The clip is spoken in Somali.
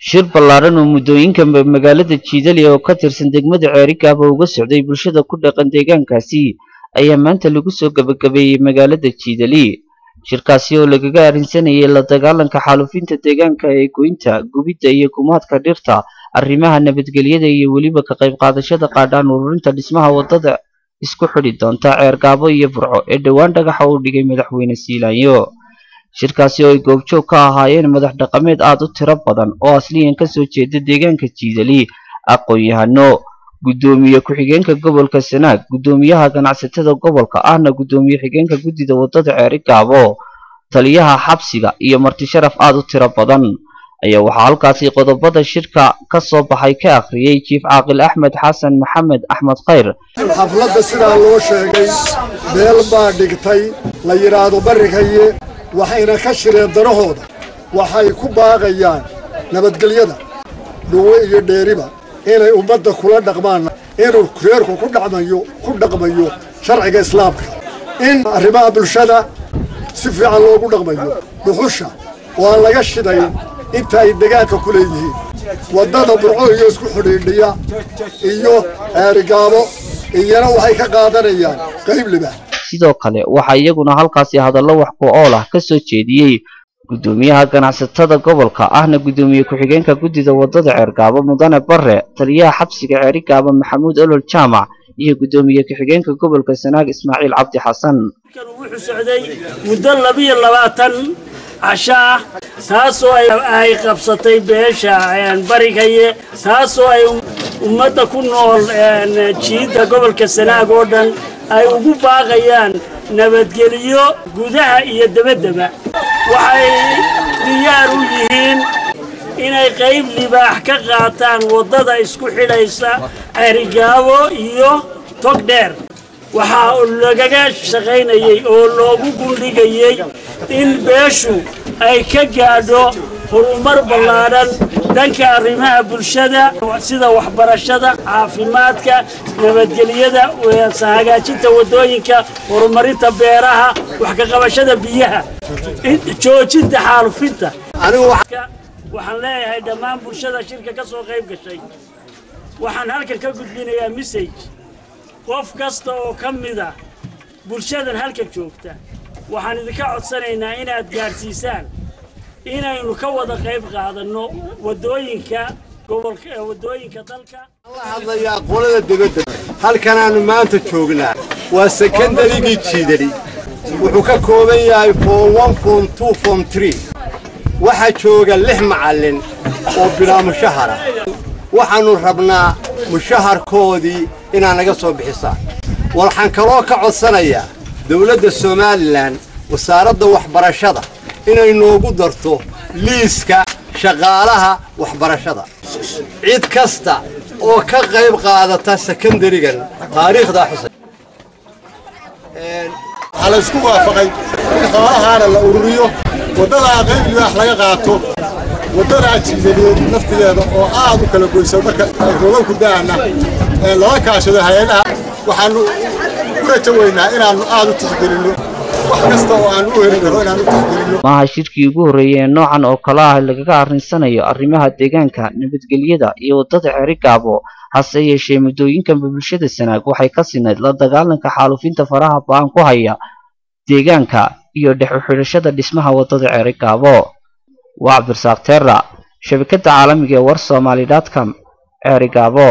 shir ballaaran oo muddooyinka magaalada Jidali oo ka tirsan degmada Ceerikaaba uga socday bulshada ku dhaqan deegaankaasi ayaa maanta lagu soo gabagabeeyay magaalada Jidali. Shirkaasi oo lagaga arrinsanayay la dagaalanka xaalufinta deegaanka ee goynta, gubidda iyo kumaadka dhirta, arrimaha nabadgelyada iyo weliba ka qayb qaadashada qaadhaan ururinta dhismaha wadada isku xidhi doonta Ceerikaabo iyo Burco ee dhawaan dhagaxa u dhigay madaxweyne Siilaanyo. shirkaasi oo ay goobjoog ka ahaayeen madax dhaqameed aad u tiro badan oo asliyan ka soo jeeda deegaanka Jidali, aqoon-yahano, gudoomiye ku-xigeenka gobolka Sanaag, gudoomiyaha ganacsatada gobolka ahna gudoomiye xigeenka guddida wadada Ceerikaabo, taliyaha xabsiga iyo marti sharaf aad u tiro badan ayaa waxaa halkaasi qodobada shirka ka soo baxay ka akhriyay Chief Caaqil Axmed Xasan Maxamed Axmed Khayr. xafladda sidaa loo sheegay meel baa dhigtay la yiraahdo barikaye waxayna ka shireen darahooda waxay ku baaqayaan nabadgelyada dhuwe iyo dheeriba inay ummadda kula dhaqmaan inuu reerku ku dhaqmayo sharciga islaamka in arrimaha bulshada si fiican loogu dhaqmayo dhuxusha waa laga shiday inta ay deegaanka ku leeyihiin wadada Burco iyo isku xidhiidhiya iyo Ceerikaabo iyana waxay ka qaadanayaan qayb libaax. sidoo kale waxa iyaguna halkaasi hadallo wax ku ool ah ka soo jeediyay gudoomiyaha ganacsatada gobolka ahna gudoomiye ku-xigeenka guddida wadada Ceerikaabo Mudane Barre, taliyaha xabsiga Ceerikaabo Maxamuud Olol Jaamac iyo gudoomiye ku-xigeenka gobolka Sanaag Ismaaciil Cabdi Xasan. wuxuu socday muddo 22 casha taasoo ay qabsatay beesha barikaye taasoo ay ummadda ku nool jiida gobolka Sanaag oo dhan ay ugu baaqayaan nabadgelyo gudaha iyo dabaddaba. waxay diyaar u yihiin inay qayb libaax ka qaataan wadada isku xidhaysa Ceerikaabo iyo Togdheer. waxaa lagaga shaqaynayay oo loogu gundhigayay in beeshu ay ka gaadho horumar ballaaran dhanka arrimaha bulshada sida waxbarashada, caafimaadka, nabadgelyada, hagaajinta wadooyinka, horumarinta beeraha, wax ka qabashada biyaha, joojinta xaalufinta. waxaan leeyahay dhammaan bulshada shirka ka soo qayb gashay waxaan halkan ka gudbinayaa message qof kasta oo ka mid ah bulshadan halkan joogta. waxaan idinka codsanaynaa inaad gaarsiisaan inaynu ka wada qayb qaadano wadooyinka gobolka ee wadooyinka dalka. Allah hadlayaa qolada dibadda halkan aanu maanta joognaa waa secondarygii Jidali wuxuu ka kooban yahay form 1 form 2 form 3 waxa jooga 6 macallin oo bilaa mushahara. waxaanu rabnaa mushaharkoodii inaan naga soo bixisaan. waxaan kaloo ka codsanayaa dawladda Soomaaliland wasaaradda waxbarashada inay noogu darto liiska shaqaalaha waxbarashada cid kasta oo ka qayb qaadata secondarygan taariikhda xusay على اسكو وافقي خلاها la ururiyo wadada qayb libaax laga qaato wadada Jidali naftigeeda oo aad u kala goyso marka roobab ku daana laba kaashada hay'adaha waxaan ku rajaweynaa inaan aad u tixgelino wax kasta oo aan u herin karo inaan u tixgelino. maaha shirkii ugu horeeyay noocan oo kala ah lagaga arrinsanayo arrimaha deegaanka, nabadgelyada iyo wadada Ceerikaabo. hase yeeshee muddooyinka bulshada Sanaag waxay ka sineed la dagaalanka xaalufinta faraha baan ku haya deegaanka iyo dhex u xidhashada dhismaha wadada Ceerikaabo. waa Cabdirsaaq Terra, shabakada caalamiga ee warsomali.com, Ceerikaabo.